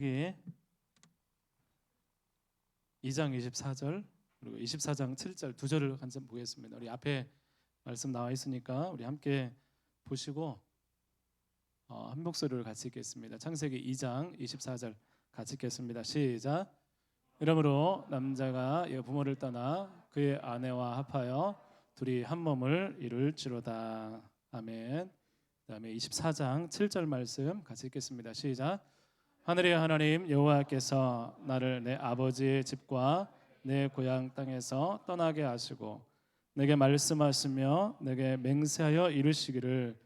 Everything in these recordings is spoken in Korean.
여기 2장 24절 그리고 24장 7절 두 절을 한번 보겠습니다. 우리 앞에 말씀 나와 있으니까 우리 함께 보시고 한 목소리를 같이 읽겠습니다. 창세기 2장 24절 같이 읽겠습니다. 시작. 이러므로 남자가 부모를 떠나 그의 아내와 합하여 둘이 한 몸을 이룰지로다. 아멘. 그다음에 24장 7절 말씀 같이 읽겠습니다. 시작. 하늘의 하나님 여호와께서 나를 내 아버지의 집과 내 고향 땅에서 떠나게 하시고 내게 말씀하시며 내게 맹세하여 이루시기를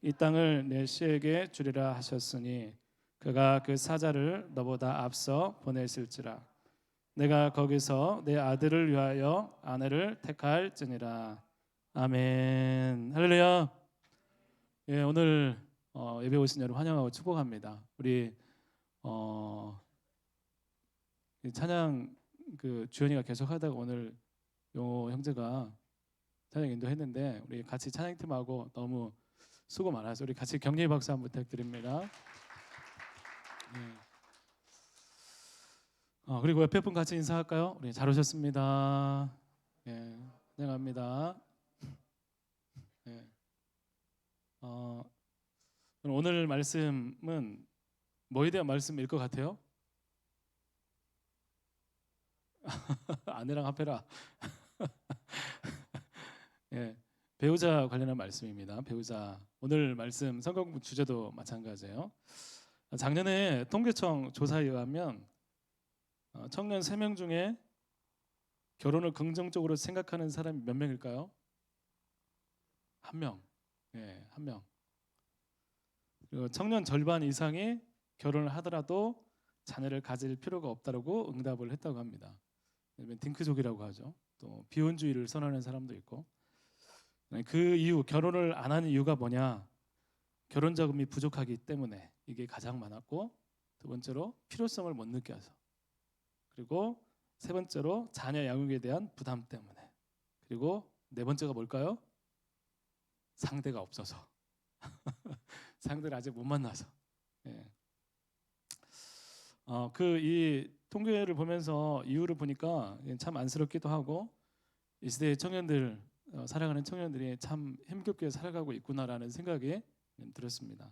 이 땅을 내 씨에게 주리라 하셨으니 그가 그 사자를 너보다 앞서 보내실지라. 내가 거기서 내 아들을 위하여 아내를 택할지니라. 아멘. 할렐루야. 예, 오늘 예배 오신 여러분 환영하고 축복합니다. 우리 이 찬양 주연이가 계속 하다가 오늘 요 형제가 찬양 인도했는데 우리 같이 찬양팀하고 너무 수고 많아서 우리 같이 격려의 박수 한번 부탁드립니다. 네. 그리고 옆에 분 같이 인사할까요? 우리 잘 오셨습니다. 예, 환영합니다. 예. 오늘 말씀은 뭐에 대한 말씀일 것 같아요? 아내랑 합해라. 예, 배우자 관련한 말씀입니다. 배우자. 오늘 말씀 성경 주제도 마찬가지예요. 작년에 통계청 조사에 의하면 청년 3명 중에 결혼을 긍정적으로 생각하는 사람이 몇 명일까요? 1명. 예, 1명. 그리고 청년 절반 이상이 결혼을 하더라도 자녀를 가질 필요가 없다고 응답을 했다고 합니다. 딩크족이라고 하죠. 또 비혼주의를 선언하는 사람도 있고. 그 이유, 결혼을 안 하는 이유가 뭐냐? 결혼 자금이 부족하기 때문에 이게 가장 많았고, 두 번째로 필요성을 못 느껴서, 그리고 세 번째로 자녀 양육에 대한 부담 때문에, 그리고 네 번째가 뭘까요? 상대가 없어서. 상대를 아직 못 만나서. 예. 이 통계를 보면서 이유를 보니까 참 안쓰럽기도 하고 이 시대의 청년들, 살아가는 청년들이 참 힘겹게 살아가고 있구나라는 생각이 들었습니다.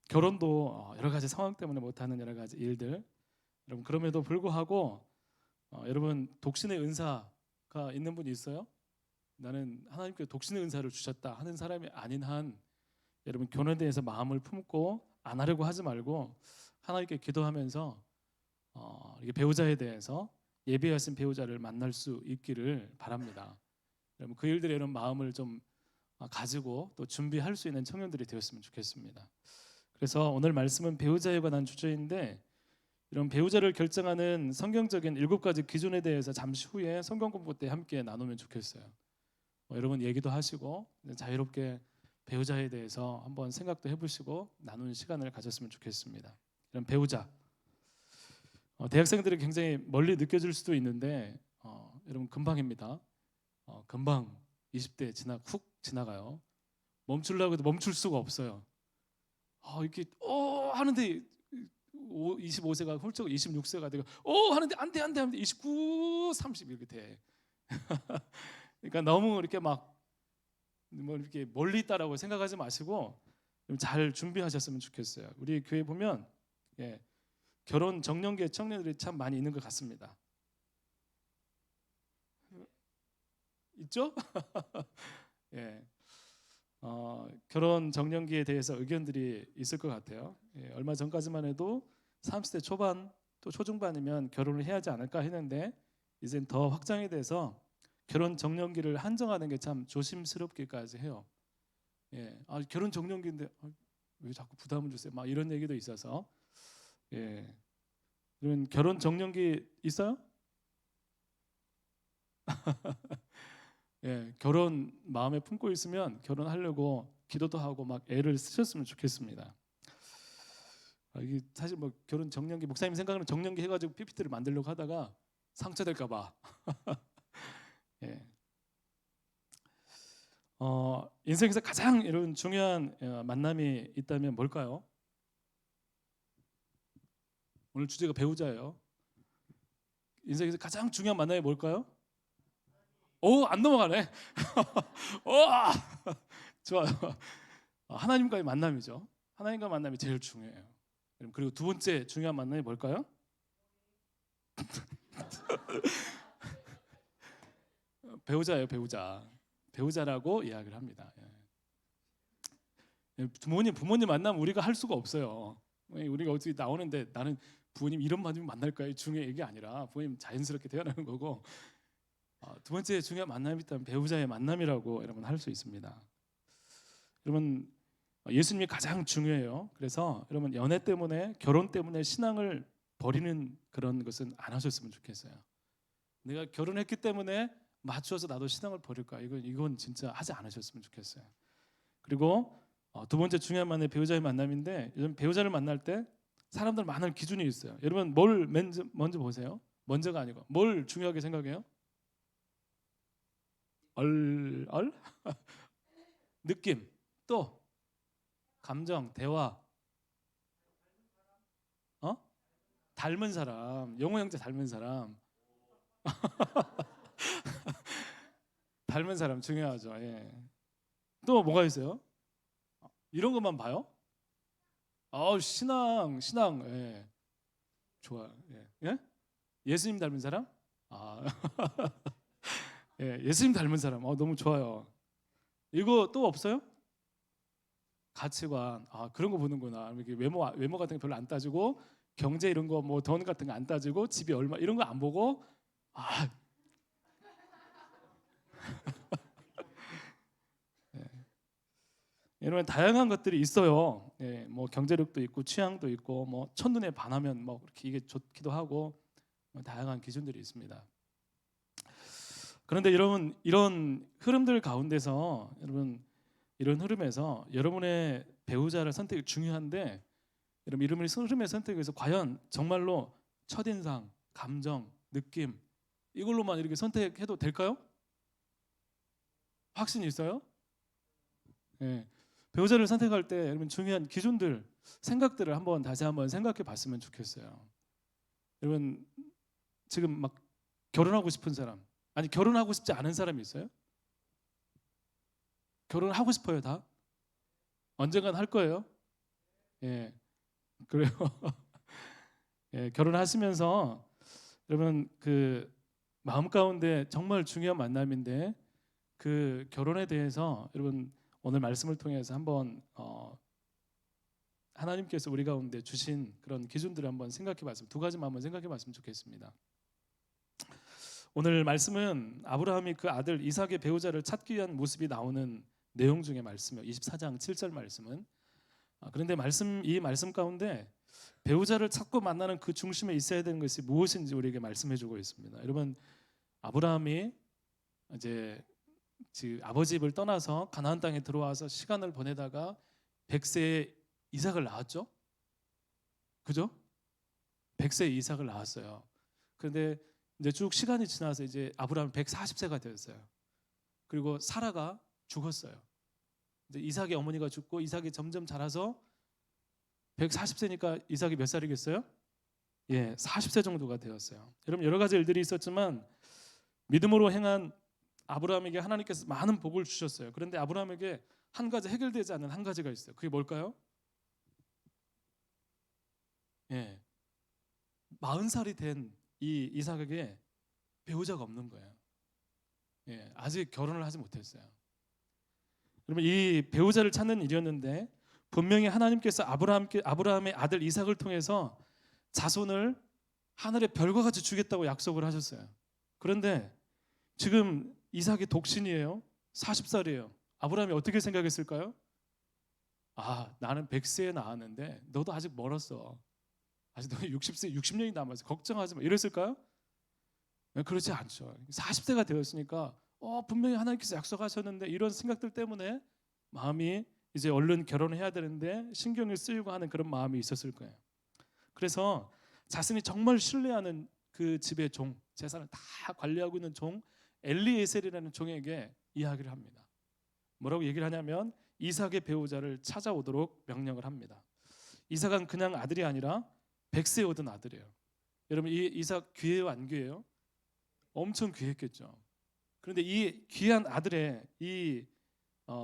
결혼도 여러 가지 상황 때문에 못하는 여러 가지 일들. 여러분 그럼에도 불구하고 여러분 독신의 은사가 있는 분이 있어요? 나는 하나님께 독신의 은사를 주셨다 하는 사람이 아닌 한 여러분 결혼에 대해서 마음을 품고 안 하려고 하지 말고 하나님께 기도하면서 이게 배우자에 대해서 예비하신 배우자를 만날 수 있기를 바랍니다. 여러분 그 일들에 이런 마음을 좀 가지고 또 준비할 수 있는 청년들이 되었으면 좋겠습니다. 그래서 오늘 말씀은 배우자에 관한 주제인데 이런 배우자를 결정하는 성경적인 7가지 기준에 대해서 잠시 후에 성경 공부 때 함께 나누면 좋겠어요. 여러분 얘기도 하시고 자유롭게 배우자에 대해서 한번 생각도 해보시고 나누는 시간을 가졌으면 좋겠습니다. 이런 배우자, 대학생들이 굉장히 멀리 느껴질 수도 있는데 여러분 금방입니다. 금방 20대 훅 지나가요. 멈추려고 해도 멈출 수가 없어요. 이렇게 하는데 25세가 훌쩍 26세가 되고 하는데 안돼 29, 30 이렇게 돼. 그러니까 너무 이렇게 이렇게 멀리 있다라고 생각하지 마시고 잘 준비하셨으면 좋겠어요. 우리 교회 보면 결혼 정년기의 청년들이 참 많이 있는 것 같습니다. 있죠? 예. 결혼 정년기에 대해서 의견들이 있을 것 같아요. 얼마 전까지만 해도 30대 초반 또 초중반이면 결혼을 해야 하지 않을까 했는데 이젠 더 확장이 돼서 결혼 정년기를 한정하는 게 참 조심스럽기까지 해요. 결혼 정년기인데 왜 자꾸 부담을 주세요? 막 이런 얘기도 있어서. 그러면 결혼 정년기 있어요? 결혼 마음에 품고 있으면 결혼하려고 기도도 하고 막 애를 쓰셨으면 좋겠습니다. 이게 사실 결혼 정년기 목사님 생각하는 정년기 해가지고 PPT를 만들려고 하다가 상처될까봐. 인생에서 가장 이런 중요한 만남이 있다면 뭘까요? 오늘 주제가 배우자예요. 인생에서 가장 중요한 만남이 뭘까요? 오, 안 넘어가네. 와, 좋아요. 하나님과의 만남이죠. 하나님과 만남이 제일 중요해요. 그리고 두 번째 중요한 만남이 뭘까요? 배우자예요, 배우자. 배우자라고 이야기를 합니다. 부모님 만나면 우리가 할 수가 없어요. 우리가 어떻게 나오는데 나는 부모님 이런 만나면 만날까요? 중요한 얘기 아니라 부모님 자연스럽게 태어나는 거고, 두 번째 중요한 만남이 있다면 배우자의 만남이라고 여러분 할 수 있습니다. 여러분 예수님이 가장 중요해요. 그래서 여러분 연애 때문에 결혼 때문에 신앙을 버리는 그런 것은 안 하셨으면 좋겠어요. 내가 결혼했기 때문에 맞추어서 나도 신앙을 버릴까? 이건 진짜 하지 않으셨으면 좋겠어요. 그리고 두 번째 중요한 만남이 배우자의 만남인데, 요즘 배우자를 만날 때 사람들 많은 기준이 있어요. 여러분 뭘 먼저 보세요? 먼저가 아니고 뭘 중요하게 생각해요? 얼 느낌, 또 감정, 대화, 닮은 사람, 영호 형제 닮은 사람, 닮은 사람 중요하죠. 예. 또 뭐가 있어요? 이런 것만 봐요? 신앙, 예. 좋아. 예. 예? 예수님 닮은 사람? 예, 예수님 닮은 사람. 너무 좋아요. 이거 또 없어요? 가치관. 그런 거 보는구나. 이렇게 외모 같은 거 별로 안 따지고, 경제 이런 거 뭐 돈 같은 거 안 따지고, 집이 얼마 이런 거 안 보고, 예. 이런 다양한 것들이 있어요. 예, 뭐 경제력도 있고 취향도 있고, 뭐 첫눈에 반하면 뭐 그렇게 이게 좋기도 하고, 뭐 다양한 기준들이 있습니다. 그런데 여러분 이런 흐름들 가운데서 이런 흐름에서 여러분의 배우자를 선택이 중요한데, 여러분 이름을 흐름의 선택에서 과연 정말로 첫인상, 감정, 느낌 이걸로만 이렇게 선택해도 될까요? 확신이 있어요? 예. 배우자를 선택할 때 여러분 중요한 기준들, 생각들을 다시 한번 생각해 봤으면 좋겠어요. 여러분 지금 막 결혼하고 싶은 사람, 아니 결혼하고 싶지 않은 사람이 있어요? 결혼하고 싶어요, 다? 언젠간 할 거예요? 예. 그래요. 예, 결혼하시면서 여러분 그 마음 가운데 정말 중요한 만남인데, 그 결혼에 대해서 여러분 오늘 말씀을 통해서 한번 하나님께서 우리 가운데 주신 그런 기준들을 한번 생각해봤으면, 두 가지만 한번 생각해봤으면 좋겠습니다. 오늘 말씀은 아브라함이 그 아들 이삭의 배우자를 찾기 위한 모습이 나오는 내용 중에 말씀이에요. 24장 7절 말씀은. 그런데 이 말씀 가운데 배우자를 찾고 만나는 그 중심에 있어야 되는 것이 무엇인지 우리에게 말씀해주고 있습니다. 여러분 아브라함이 이제 아버지 집을 떠나서 가나안 땅에 들어와서 시간을 보내다가 100세에 이삭을 낳았죠. 그죠? 100세에 이삭을 낳았어요. 그런데 이제 쭉 시간이 지나서 이제 아브라함이 140세가 되었어요. 그리고 사라가 죽었어요. 이제 이삭의 어머니가 죽고 이삭이 점점 자라서 140세니까 이삭이 몇 살이겠어요? 예, 40세 정도가 되었어요. 여러분 여러 가지 일들이 있었지만 믿음으로 행한 아브라함에게 하나님께서 많은 복을 주셨어요. 그런데 아브라함에게 한 가지 해결되지 않는 한 가지가 있어요. 그게 뭘까요? 예, 40살이 된 이 이삭에게 배우자가 없는 거예요. 예, 아직 결혼을 하지 못했어요. 여러분 이 배우자를 찾는 일이었는데, 분명히 하나님께서 아브라함의 아들 이삭을 통해서 자손을 하늘의 별과 같이 주겠다고 약속을 하셨어요. 그런데 지금 이삭이 독신이에요. 40살이에요. 아브라함이 어떻게 생각했을까요? 나는 100세에 낳았는데 너도 아직 멀었어. 아직 너 60세, 60년이 남았어. 걱정하지 마. 이랬을까요? 그렇지 않죠. 40세가 되었으니까 분명히 하나님께서 약속하셨는데, 이런 생각들 때문에 마음이 이제 얼른 결혼해야 되는데 신경을 쓰이고 하는 그런 마음이 있었을 거예요. 그래서 자신이 정말 신뢰하는 그 집의 종, 재산을 다 관리하고 있는 종 엘리에셀이라는 종에게 이야기를 합니다. 뭐라고 얘기를 하냐면 이삭의 배우자를 찾아오도록 명령을 합니다. 이삭은 그냥 아들이 아니라 100세 얻은 아들이에요. 여러분 이 이삭 귀해요 안 귀해요? 엄청 귀했겠죠. 그런데 이 귀한 아들의 이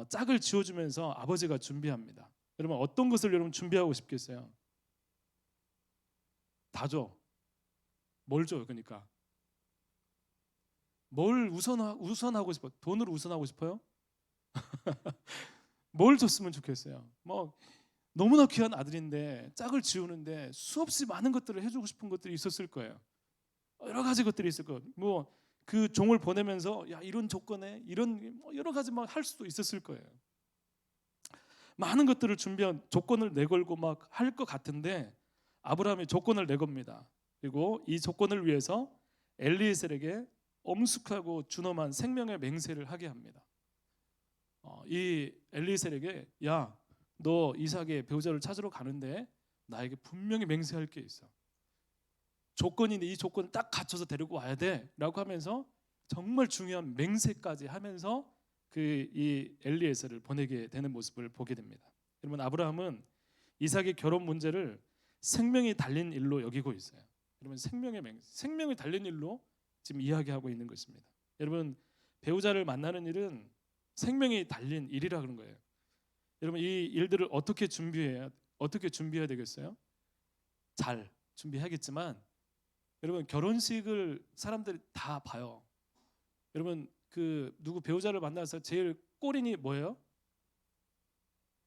짝을 지어주면서 아버지가 준비합니다. 여러분 어떤 것을 여러분 준비하고 싶겠어요? 다 줘. 뭘 줘요? 그러니까 뭘 우선하고 싶어? 돈을 우선하고 싶어요? 뭘 줬으면 좋겠어요? 뭐 너무나 귀한 아들인데 짝을 지우는데 수없이 많은 것들을 해주고 싶은 것들이 있었을 거예요. 여러 가지 것들이 있을 거예요. 뭐 그 종을 보내면서 야 이런 조건에 이런 뭐 여러 가지 막 할 수도 있었을 거예요. 많은 것들을 준비한 조건을 내걸고 막 할 것 같은데 아브라함이 조건을 내겁니다. 그리고 이 조건을 위해서 엘리에셀에게 엄숙하고 준엄한 생명의 맹세를 하게 합니다. 이 엘리에셀에게 야, 너 이삭의 배우자를 찾으러 가는데 나에게 분명히 맹세할 게 있어. 조건인데 이 조건을 딱 갖춰서 데리고 와야 돼라고 하면서 정말 중요한 맹세까지 하면서 그 이 엘리에셀을 보내게 되는 모습을 보게 됩니다. 여러분 아브라함은 이삭의 결혼 문제를 생명이 달린 일로 여기고 있어요. 여러분 생명이 달린 일로 지금 이야기하고 있는 것입니다. 여러분 배우자를 만나는 일은 생명이 달린 일이라 그런 거예요. 여러분 이 일들을 어떻게 준비해야 되겠어요? 잘 준비하겠지만 여러분 결혼식을 사람들이 다 봐요. 여러분 그 누구 배우자를 만나서 제일 꼴인이 뭐예요?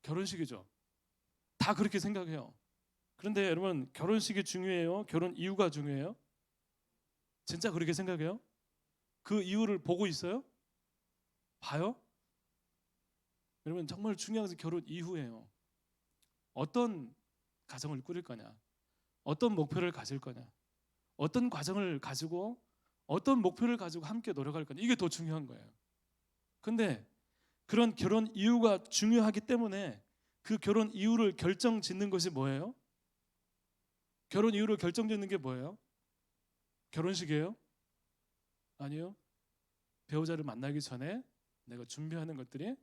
결혼식이죠. 다 그렇게 생각해요. 그런데 여러분 결혼식이 중요해요? 결혼 이유가 중요해요? 진짜 그렇게 생각해요? 그 이유를 보고 있어요? 봐요? 여러분 정말 중요한 것은 결혼 이후예요. 어떤 가정을 꾸릴 거냐? 어떤 목표를 가질 거냐? 어떤 과정을 가지고 어떤 목표를 가지고 함께 노력할 거냐? 이게 더 중요한 거예요. 근데 그런 결혼 이유가 중요하기 때문에 그 결혼 이유를 결정짓는 것이 뭐예요? 결혼 이유를 결정짓는 게 뭐예요? 결혼식이에요? 아니요. 배우자를 만나기 전에 내가 준비하는 것들이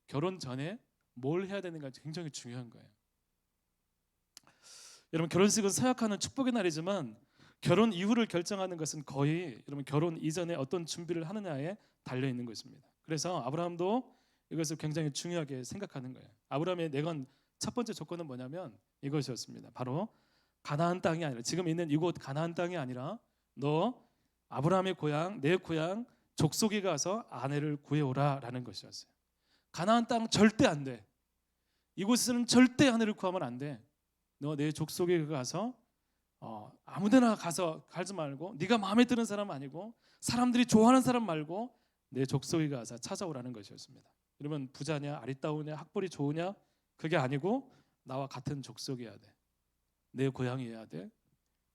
결혼 전에 뭘 해야 되는가 굉장히 중요한 거예요. 여러분 결혼식은 서약하는 축복의 날이지만 결혼 이후를 결정하는 것은 거의 여러분 결혼 이전에 어떤 준비를 하느냐에 달려 있는 것입니다. 그래서 아브라함도 이것을 굉장히 중요하게 생각하는 거예요. 아브라함의 내건 첫 번째 조건은 뭐냐면 이것이었습니다. 바로 가나안 땅이 아니라 지금 있는 이곳 가나안 땅이 아니라 너 아브라함의 고향 내 고향 족속에 가서 아내를 구해오라라는 것이었어요. 가나안 땅 절대 안 돼. 이곳에서는 절대 아내를 구하면 안 돼. 너 내 족속에 가서 아무데나 가서 가지 말고 네가 마음에 드는 사람 아니고 사람들이 좋아하는 사람 말고 내 족속에 가서 찾아오라는 것이었습니다. 여러분 부자냐 아리따우냐 학벌이 좋으냐 그게 아니고 나와 같은 족속이어야 돼. 내 고향이어야 돼.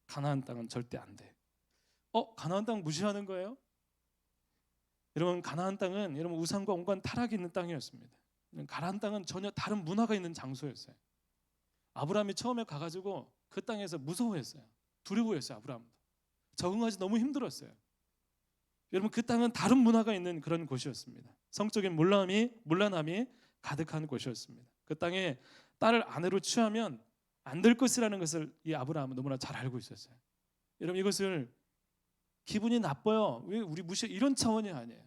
가나안 땅은 절대 안 돼. 가나안 땅 무시하는 거예요? 여러분 가나안 땅은 여러분 우상과 온갖 타락이 있는 땅이었습니다. 가나안 땅은 전혀 다른 문화가 있는 장소였어요. 아브라함이 처음에 가가지고 그 땅에서 무서워했어요. 두려워했어요. 아브라함도 적응하지 너무 힘들었어요. 여러분 그 땅은 다른 문화가 있는 그런 곳이었습니다. 성적인 문란함이 가득한 곳이었습니다. 그 땅에 딸을 아내로 취하면 안 될 것이라는 것을 이 아브라함은 너무나 잘 알고 있었어요. 여러분 이것을 기분이 나빠요. 왜 우리 무시 이런 차원이 아니에요.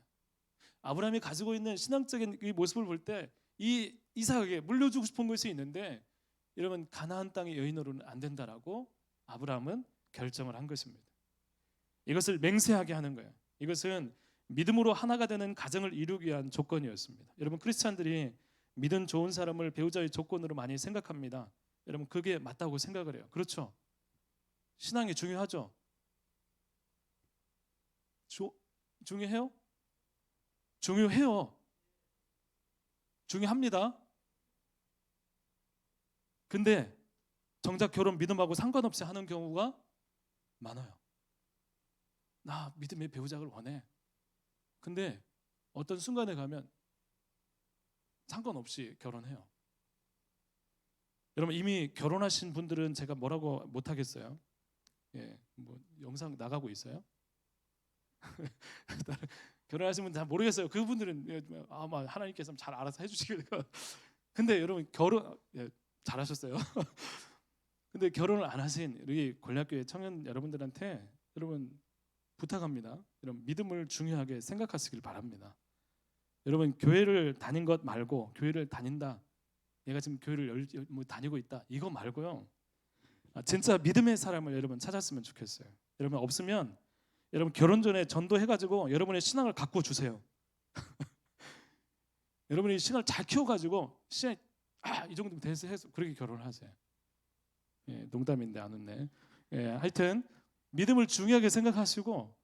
아브라함이 가지고 있는 신앙적인 이 모습을 볼 때 이 이삭에게 물려주고 싶은 것이 있는데 여러분 가나안 땅의 여인으로는 안 된다라고 아브라함은 결정을 한 것입니다. 이것을 맹세하게 하는 거예요. 이것은 믿음으로 하나가 되는 가정을 이루기 위한 조건이었습니다. 여러분 크리스찬들이 믿음 좋은 사람을 배우자의 조건으로 많이 생각합니다. 여러분 그게 맞다고 생각을 해요. 그렇죠? 신앙이 중요하죠? 중요해요? 중요해요. 중요합니다. 근데 정작 결혼 믿음하고 상관없이 하는 경우가 많아요. 나 믿음의 배우자를 원해. 근데 어떤 순간에 가면 상관없이 결혼해요. 여러분 이미 결혼하신 분들은 제가 뭐라고 못하겠어요. 예, 뭐 영상 나가고 있어요. 결혼하신 분 잘 모르겠어요. 그분들은 아마 하나님께서 잘 알아서 해주시겠죠. 근데 여러분 결혼 잘하셨어요. 근데 결혼을 안 하신 우리 골략교회 청년 여러분들한테 여러분 부탁합니다. 여러분 믿음을 중요하게 생각하시길 바랍니다. 여러분 교회를 다닌 것 말고 교회를 다닌다. 내가 지금 교회를 다니고 있다. 이거 말고요. 진짜 믿음의 사람을 여러분 찾았으면 좋겠어요. 여러분 없으면 여러분 결혼 전에 전도해가지고 여러분의 신앙을 갖고 주세요. 여러분이 신앙을 잘 키워가지고 신앙 이 정도면 돼서 해서 그렇게 결혼을 하세요. 예, 농담인데 안 웃네. 예, 하여튼 믿음을 중요하게 생각하시고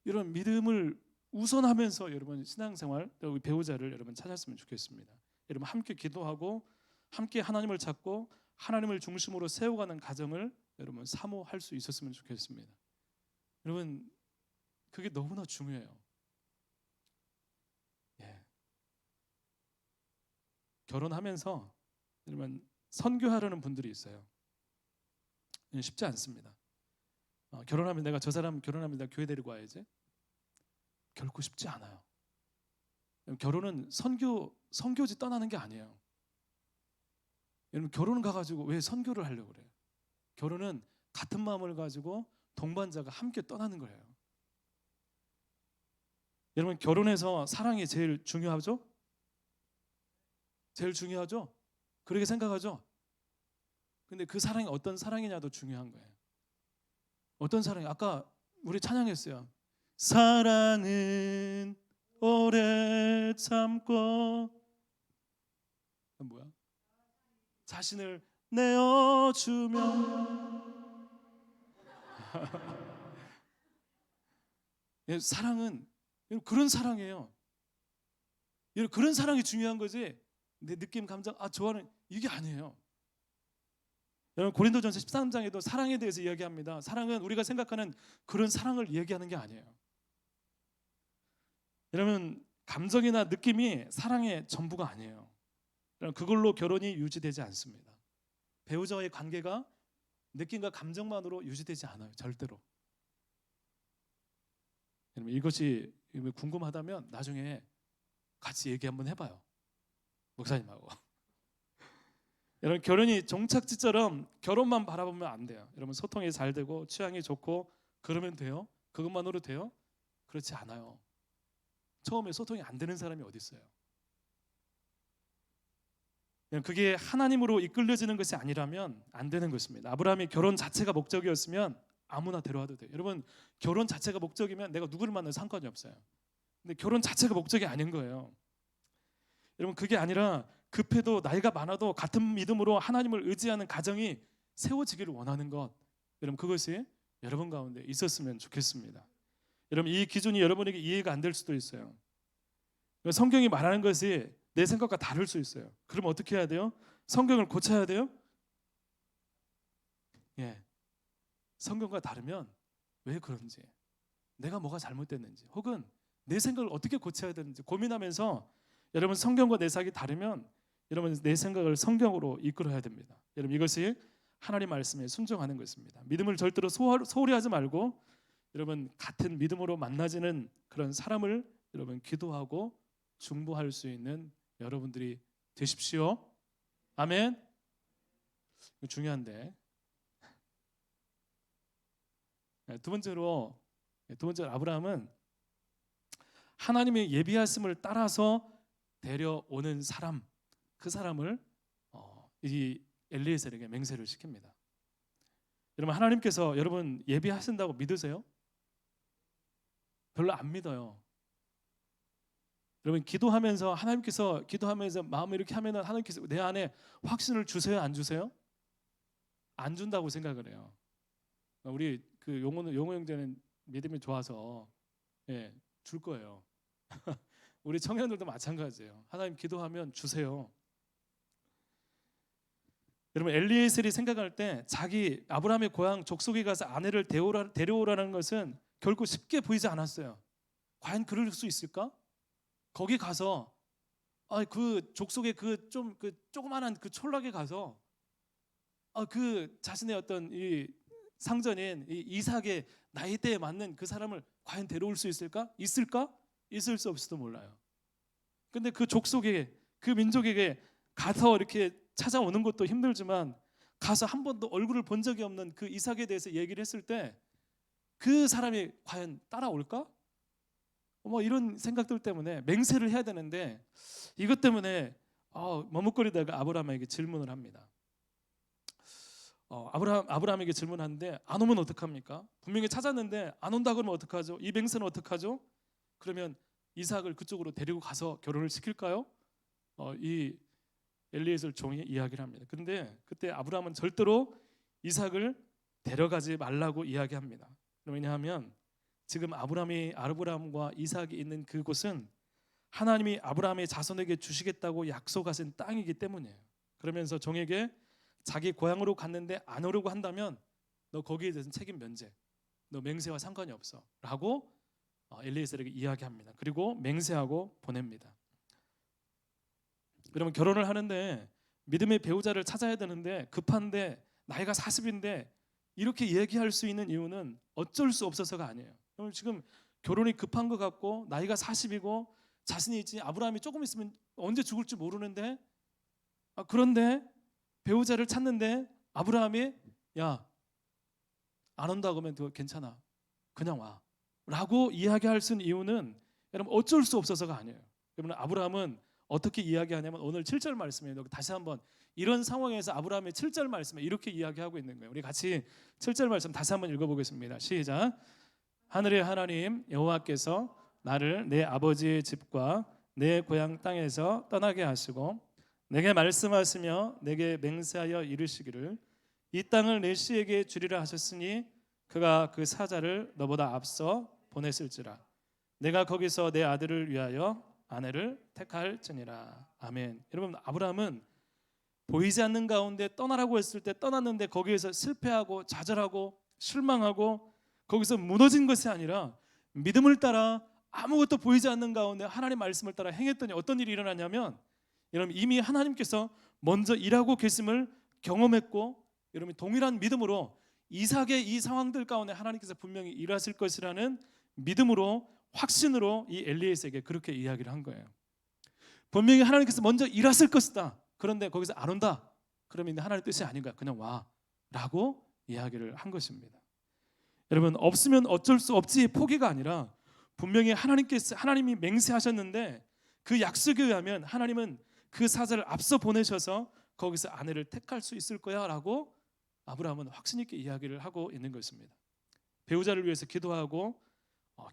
이런 믿음을 우선하면서 여러분 신앙생활 또 배우자를 여러분 찾았으면 좋겠습니다. 여러분 함께 기도하고 함께 하나님을 찾고 하나님을 중심으로 세워가는 가정을 여러분 사모할 수 있었으면 좋겠습니다. 여러분 그게 너무나 중요해요. 예. 결혼하면서 여러분 선교하려는 분들이 있어요. 쉽지 않습니다. 결혼하면 내가 저 사람 결혼하면 내가 교회 데리고 와야지. 결코 쉽지 않아요. 결혼은 선교지 떠나는 게 아니에요. 여러분 결혼 가가지고 왜 선교를 하려고 그래요? 결혼은 같은 마음을 가지고 동반자가 함께 떠나는 거예요. 여러분 결혼해서 사랑이 제일 중요하죠? 제일 중요하죠? 그렇게 생각하죠? 근데 그 사랑이 어떤 사랑이냐도 중요한 거예요. 어떤 사랑이 아까 우리 찬양했어요. 사랑은 오래 참고 뭐야? 자신을 내어주면 사랑은 그런 사랑이에요. 그런 사랑이 중요한 거지. 내 느낌, 감정, 좋아하는 이게 아니에요. 여러분 고린도전서 13장에도 사랑에 대해서 이야기합니다. 사랑은 우리가 생각하는 그런 사랑을 얘기하는 게 아니에요. 여러분 감정이나 느낌이 사랑의 전부가 아니에요. 그걸로 결혼이 유지되지 않습니다. 배우자와의 관계가 느낌과 감정만으로 유지되지 않아요. 절대로. 여러분 이것이 궁금하다면 나중에 같이 얘기 한번 해봐요. 목사님하고. 여러분 결혼이 종착지처럼 결혼만 바라보면 안 돼요. 여러분 소통이 잘 되고 취향이 좋고 그러면 돼요? 그것만으로 돼요? 그렇지 않아요. 처음에 소통이 안 되는 사람이 어디 있어요? 그게 하나님으로 이끌려지는 것이 아니라면 안 되는 것입니다. 아브라함이 결혼 자체가 목적이었으면 아무나 데려와도 돼요. 여러분 결혼 자체가 목적이면 내가 누구를 만나도 상관이 없어요. 근데 결혼 자체가 목적이 아닌 거예요. 여러분 그게 아니라 급해도 나이가 많아도 같은 믿음으로 하나님을 의지하는 가정이 세워지기를 원하는 것, 여러분 그것이 여러분 가운데 있었으면 좋겠습니다. 여러분 이 기준이 여러분에게 이해가 안 될 수도 있어요. 성경이 말하는 것이 내 생각과 다를 수 있어요. 그럼 어떻게 해야 돼요? 성경을 고쳐야 돼요? 예, 성경과 다르면 왜 그런지, 내가 뭐가 잘못됐는지, 혹은 내 생각을 어떻게 고쳐야 되는지 고민하면서 여러분 성경과 내 생각이 다르면 여러분 내 생각을 성경으로 이끌어야 됩니다. 여러분 이것이 하나님 말씀에 순종하는 것입니다. 믿음을 절대로 소홀히 하지 말고 여러분 같은 믿음으로 만나지는 그런 사람을 여러분 기도하고 중보할 수 있는 여러분들이 되십시오. 아멘. 중요한데 두 번째로 아브라함은 하나님의 예비하심을 따라서 데려오는 사람, 그 사람을 이 엘리에셀에게 맹세를 시킵니다. 여러분 하나님께서 여러분 예비하신다고 믿으세요? 별로 안 믿어요. 여러분 기도하면서 하나님께서 기도하면서 마음을 이렇게 하면은 하나님께서 내 안에 확신을 주세요, 안 주세요? 안 준다고 생각을 해요. 우리 그 용호 형제는 믿음이 좋아서 줄 거예요. 우리 청년들도 마찬가지예요. 하나님 기도하면 주세요. 여러분 엘리에셀이 생각할 때 자기 아브라함의 고향 족속에 가서 아내를 데려오라는 것은 결코 쉽게 보이지 않았어요. 과연 그럴 수 있을까? 거기 가서 그 족속의 그 조그만한 그 촌락에 가서 그 자신의 어떤 이 상전인 이 이삭의 나이대에 맞는 그 사람을 과연 데려올 수 있을까? 있을 수 없을지도 몰라요. 근데 그 족속에 그 민족에게 가서 이렇게 찾아오는 것도 힘들지만 가서 한 번도 얼굴을 본 적이 없는 그 이삭에 대해서 얘기를 했을 때 그 사람이 과연 따라올까? 뭐 이런 생각들 때문에 맹세를 해야 되는데 이것 때문에 머뭇거리다가 아브라함에게 질문을 합니다. 아브라함에게 질문하는데 안 오면 어떡합니까? 분명히 찾았는데 안 온다 그러면 어떡하죠? 이 맹세는 어떡하죠? 그러면 이삭을 그쪽으로 데리고 가서 결혼을 시킬까요? 이 엘리에셀 종이 이야기를 합니다. 그런데 그때 아브라함은 절대로 이삭을 데려가지 말라고 이야기합니다. 왜냐하면 지금 아브라함과 이삭이 있는 그곳은 하나님이 아브라함의 자손에게 주시겠다고 약속하신 땅이기 때문이에요. 그러면서 종에게 자기 고향으로 갔는데 안 오려고 한다면 너 거기에 대해서는 책임 면제, 너 맹세와 상관이 없어 라고 엘리에셀에게 이야기합니다. 그리고 맹세하고 보냅니다. 그러면 결혼을 하는데 믿음의 배우자를 찾아야 되는데 급한데 나이가 40인데 이렇게 얘기할 수 있는 이유는 어쩔 수 없어서가 아니에요. 지금 결혼이 급한 것 같고 나이가 40이고 자신이 있지 아브라함이 조금 있으면 언제 죽을지 모르는데 그런데 배우자를 찾는데 아브라함이 야 안 온다고 하면 그거 괜찮아 그냥 와 라고 이야기할 수 있는 이유는 여러분 어쩔 수 없어서가 아니에요. 여러분 아브라함은 어떻게 이야기하냐면 오늘 7절 말씀이에요. 다시 한번 이런 상황에서 아브라함의 7절 말씀에 이렇게 이야기하고 있는 거예요. 우리 같이 7절 말씀 다시 한번 읽어보겠습니다. 시작. 하늘의 하나님 여호와께서 나를 내 아버지의 집과 내 고향 땅에서 떠나게 하시고 내게 말씀하시며 내게 맹세하여 이르시기를 이 땅을 내 씨에게 주리라 하셨으니 그가 그 사자를 너보다 앞서 보냈을지라 내가 거기서 내 아들을 위하여 아내를 택할지니라. 아멘. 여러분 아브라함은 보이지 않는 가운데 떠나라고 했을 때 떠났는데 거기에서 실패하고 좌절하고 실망하고 거기서 무너진 것이 아니라 믿음을 따라 아무것도 보이지 않는 가운데 하나님 말씀을 따라 행했더니 어떤 일이 일어나냐면 여러분 이미 하나님께서 먼저 일하고 계심을 경험했고 여러분 동일한 믿음으로 이삭의 이 상황들 가운데 하나님께서 분명히 일하실 것이라는 믿음으로 확신으로 이 엘리에셀에게 그렇게 이야기를 한 거예요. 분명히 하나님께서 먼저 일하실 것이다. 그런데 거기서 안 온다. 그러면 하나님의 뜻이 아닌 거야. 그냥 와 라고 이야기를 한 것입니다. 여러분 없으면 어쩔 수 없지 포기가 아니라 분명히 하나님이 맹세하셨는데 그 약속에 의하면 하나님은 그 사자를 앞서 보내셔서 거기서 아내를 택할 수 있을 거야 라고 아브라함은 확신 있게 이야기를 하고 있는 것입니다. 배우자를 위해서 기도하고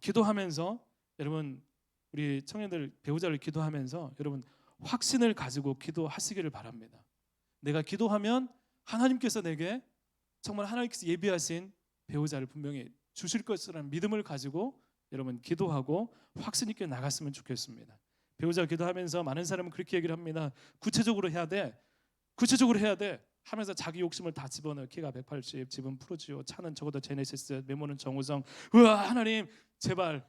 기도하면서 여러분 우리 청년들 배우자를 기도하면서 여러분 확신을 가지고 기도하시기를 바랍니다. 내가 기도하면 하나님께서 내게 정말 하나님께서 예비하신 배우자를 분명히 주실 것이라는 믿음을 가지고 여러분 기도하고 확신 있게 나갔으면 좋겠습니다. 배우자 기도하면서 많은 사람은 그렇게 얘기를 합니다. 구체적으로 해야 돼 하면서 자기 욕심을 다 집어넣어. 키가 180, 집은 프루지오, 차는 적어도 제네시스, 메모는 정우성. 우와 하나님 제발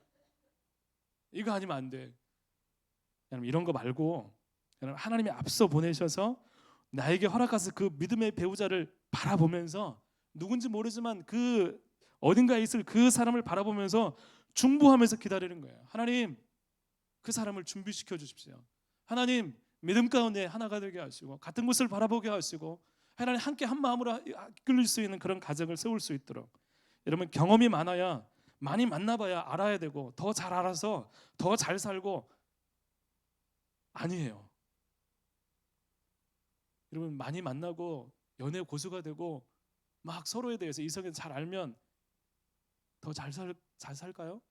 이거 아니면 안 돼. 여러분 이런 거 말고 여러분 하나님이 앞서 보내셔서 나에게 허락하신 그 믿음의 배우자를 바라보면서 누군지 모르지만 그 어딘가에 있을 그 사람을 바라보면서 중보하면서 기다리는 거예요. 하나님 그 사람을 준비시켜 주십시오. 하나님 믿음 가운데 하나가 되게 하시고 같은 곳을 바라보게 하시고 하나님 함께 한 마음으로 이끌릴 수 있는 그런 가정을 세울 수 있도록 여러분 경험이 많아야 많이 만나봐야 알아야 되고 더 잘 알아서 더 잘 살고 아니에요. 여러분 많이 만나고 연애 고수가 되고 막 서로에 대해서 이성에 잘 알면 더 잘 살까요?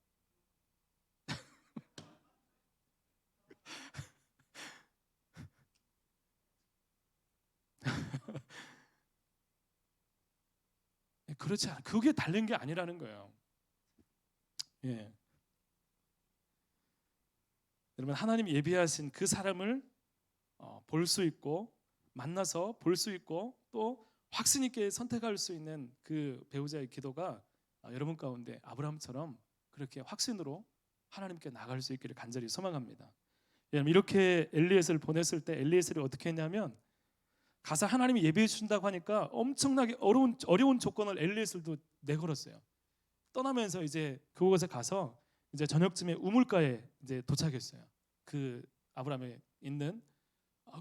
그렇지 않아. 그게 다른 게 아니라는 거예요. 예. 여러분 하나님이 예비하신 그 사람을 볼 수 있고 만나서 볼 수 있고 또 확신 있게 선택할 수 있는 그 배우자의 기도가 여러분 가운데 아브라함처럼 그렇게 확신으로 하나님께 나갈 수 있기를 간절히 소망합니다. 이렇게 엘리에셀을 보냈을 때 엘리에셀이 어떻게 했냐면 가서 하나님이 예비해 주신다고 하니까 엄청나게 어려운 조건을 엘리에셀도 내걸었어요. 떠나면서 이제 그곳에 가서 이제 저녁쯤에 우물가에 이제 도착했어요. 그 아브라함이 있는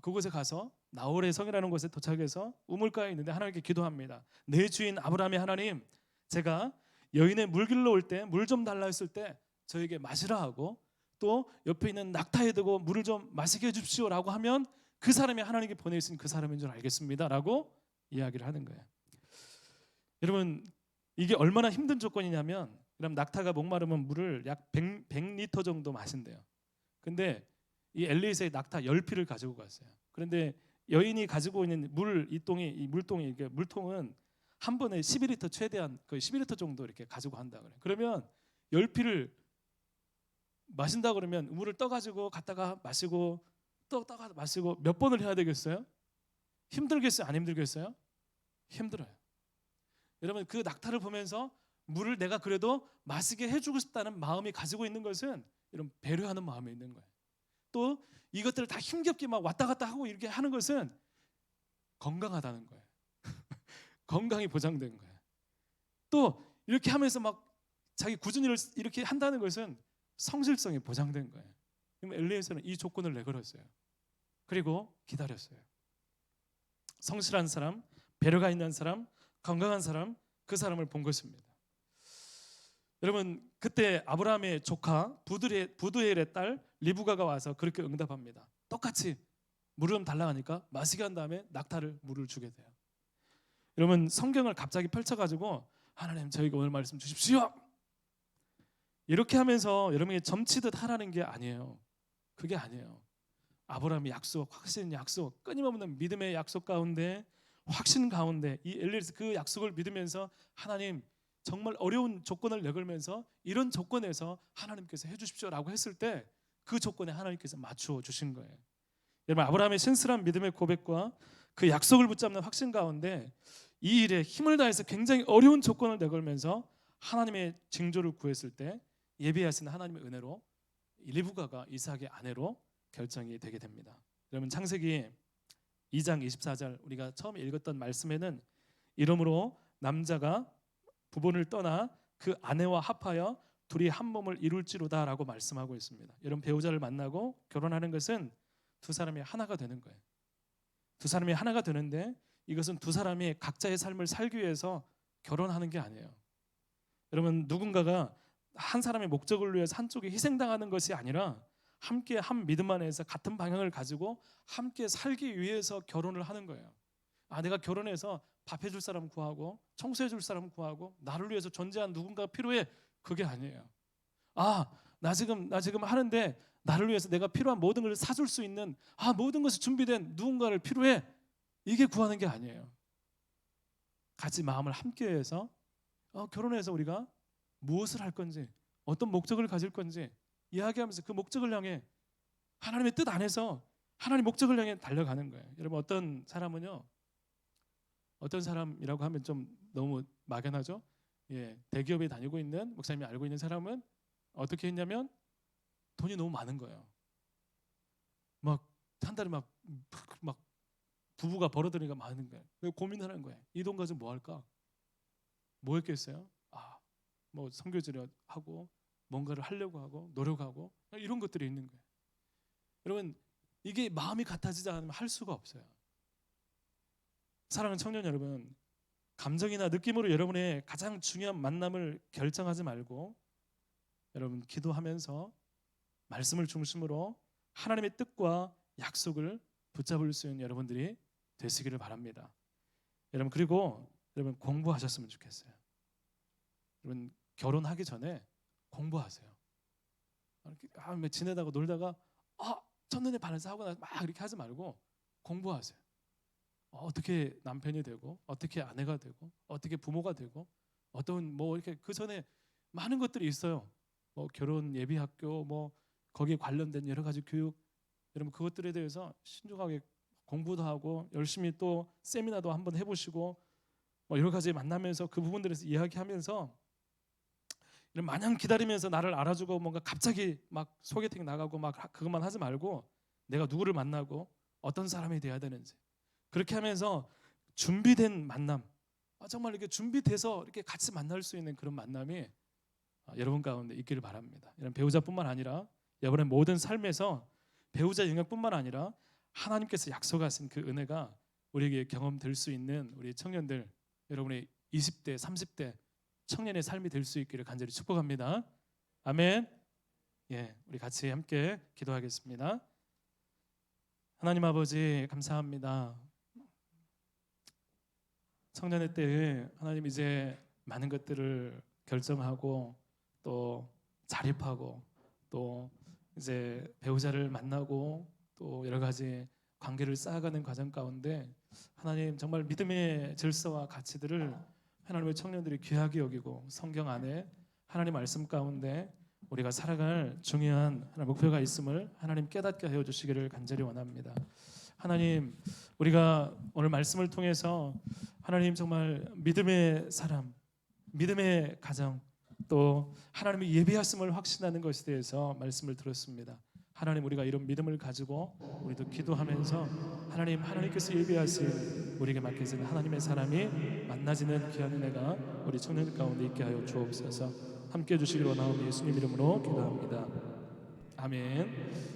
그곳에 가서 나홀의 성이라는 곳에 도착해서 우물가에 있는데 하나님께 기도합니다. 내 주인 아브라함의 하나님, 제가 여인의 물길로 올 때 물 좀 달라 했을 때 저에게 마시라 하고 또 옆에 있는 낙타에 두고 물을 좀 마시게 해주십시오라고 하면 그 사람이 하나님께 보내신 그 사람인 줄 알겠습니다라고 이야기를 하는 거예요. 여러분, 이게 얼마나 힘든 조건이냐면, 그럼 낙타가 목마르면 물을 약 100리터 정도 마신대요. 근데 이 엘리에서의 낙타 10피를 가지고 갔어요. 그런데 여인이 가지고 있는 이 물통이 이게 물통은 한 번에 12리터, 최대한 거의 12리터 정도 이렇게 가지고 한다 그래요. 그러면 10피를 마신다 그러면 물을 떠가지고 갔다가 마시고 또 떠가 마시고 몇 번을 해야 되겠어요? 힘들겠어요? 안 힘들겠어요? 힘들어요. 여러분, 그 낙타를 보면서 물을 내가 그래도 마시게 해주고 싶다는 마음이 가지고 있는 것은 이런 배려하는 마음이 있는 거예요. 또 이것들을 다 힘겹게 막 왔다 갔다 하고 이렇게 하는 것은 건강하다는 거예요. 건강이 보장된 거예요. 또 이렇게 하면서 막 자기 꾸준히 이렇게 한다는 것은 성실성이 보장된 거예요. 그럼 엘리에서는 이 조건을 내걸었어요. 그리고 기다렸어요. 성실한 사람, 배려가 있는 사람, 건강한 사람, 그 사람을 본 것입니다. 여러분, 그때 아브라함의 조카 부두엘의 딸 리브가가 와서 그렇게 응답합니다. 똑같이 물을 좀 달라 하니까 마시게 한 다음에 낙타를 물을 주게 돼요. 여러분, 성경을 갑자기 펼쳐가지고 하나님 저희가 오늘 말씀 주십시오 이렇게 하면서 여러분이 점치듯 하라는 게 아니에요. 그게 아니에요. 아브라함의 약속, 확신 약속, 끊임없는 믿음의 약속 가운데, 확신 가운데 이 엘리에서 그 약속을 믿으면서 하나님 정말 어려운 조건을 내걸면서 이런 조건에서 하나님께서 해주십시오라고 했을 때 그 조건에 하나님께서 맞추어 주신 거예요. 여러분, 아브라함의 신실한 믿음의 고백과 그 약속을 붙잡는 확신 가운데 이 일에 힘을 다해서 굉장히 어려운 조건을 내걸면서 하나님의 징조를 구했을 때 예비하신 하나님의 은혜로 리브가가 이삭의 아내로 결정이 되게 됩니다. 여러분, 창세기 2장 24절 우리가 처음 읽었던 말씀에는 이러므로 남자가 부본을 떠나 그 아내와 합하여 둘이 한 몸을 이룰지로다 라고 말씀하고 있습니다. 여러분, 배우자를 만나고 결혼하는 것은 두 사람이 하나가 되는 거예요. 두 사람이 하나가 되는데 이것은 두 사람이 각자의 삶을 살기 위해서 결혼하는 게 아니에요. 여러분, 누군가가 한 사람의 목적을 위해서 한쪽에 희생당하는 것이 아니라 함께 한 믿음 안에서 같은 방향을 가지고 함께 살기 위해서 결혼을 하는 거예요. 내가 결혼해서 밥 해줄 사람 구하고 청소해줄 사람 구하고 나를 위해서 존재한 누군가가 필요해. 그게 아니에요. 나 지금 하는데 나를 위해서 내가 필요한 모든 것을 사줄 수 있는 모든 것이 준비된 누군가를 필요해. 이게 구하는 게 아니에요. 같이 마음을 함께해서 결혼해서 우리가 무엇을 할 건지, 어떤 목적을 가질 건지 이야기하면서 그 목적을 향해 하나님의 뜻 안에서 하나님의 목적을 향해 달려가는 거예요. 여러분, 어떤 사람이라고 하면 좀 너무 막연하죠. 대기업에 다니고 있는 목사님이 알고 있는 사람은 어떻게 했냐면 돈이 너무 많은 거예요. 막 한 달에 막 부부가 벌어들이니까 많은 거예요. 고민하는 거예요. 이 돈 가지고 뭐 할까? 뭐 했겠어요? 뭐 선교지를 하고 뭔가를 하려고 하고 노력하고 이런 것들이 있는 거예요. 여러분, 이게 마음이 같아지지 않으면 할 수가 없어요. 사랑하는 청년 여러분, 감정이나 느낌으로 여러분의 가장 중요한 만남을 결정하지 말고 여러분 기도하면서 말씀을 중심으로 하나님의 뜻과 약속을 붙잡을 수 있는 여러분들이 되시기를 바랍니다. 여러분, 그리고 여러분 공부하셨으면 좋겠어요. 여러분, 결혼하기 전에 공부하세요. 이렇게 지내다가 놀다가 첫눈에 반해서 하고 나서 막 이렇게 하지 말고 공부하세요. 어떻게 남편이 되고 어떻게 아내가 되고 어떻게 부모가 되고 어떤 이렇게 그 전에 많은 것들이 있어요. 결혼 예비학교 거기에 관련된 여러 가지 교육, 여러분 그것들에 대해서 신중하게 공부도 하고 열심히 또 세미나도 한번 해보시고 여러 가지 만나면서 그 부분들에서 이야기하면서 마냥 기다리면서 나를 알아주고 뭔가 갑자기 막 소개팅 나가고 막 그것만 하지 말고 내가 누구를 만나고 어떤 사람이 돼야 되는지 그렇게 하면서 준비된 만남, 정말 이렇게 준비돼서 이렇게 같이 만날 수 있는 그런 만남이 여러분 가운데 있기를 바랍니다. 이런 배우자뿐만 아니라 여러분의 모든 삶에서 배우자 영역뿐만 아니라 하나님께서 약속하신 그 은혜가 우리에게 경험될 수 있는 우리 청년들, 여러분의 20대, 30대 청년의 삶이 될 수 있기를 간절히 축복합니다. 아멘. 예, 우리 같이 함께 기도하겠습니다. 하나님 아버지 감사합니다. 청년의 때에 하나님 이제 많은 것들을 결정하고 또 자립하고 또 이제 배우자를 만나고 또 여러 가지 관계를 쌓아가는 과정 가운데 하나님 정말 믿음의 질서와 가치들을 하나님의 청년들이 귀하게 여기고 성경 안에 하나님 말씀 가운데 우리가 살아갈 중요한 하나님 목표가 있음을 하나님 깨닫게 하여 주시기를 간절히 원합니다. 하나님, 우리가 오늘 말씀을 통해서 하나님 정말 믿음의 사람, 믿음의 가정, 또 하나님의 예비하심을 확신하는 것에 대해서 말씀을 들었습니다. 하나님, 우리가 이런 믿음을 가지고 우리도 기도하면서 하나님께서 예비하신 우리에게 맡겨진 하나님의 사람이 만나지는 귀한 은혜가 우리 청년 가운데 있게 하여 주옵소서. 함께 해주시기로 원하오니 예수님 이름으로 기도합니다. 아멘.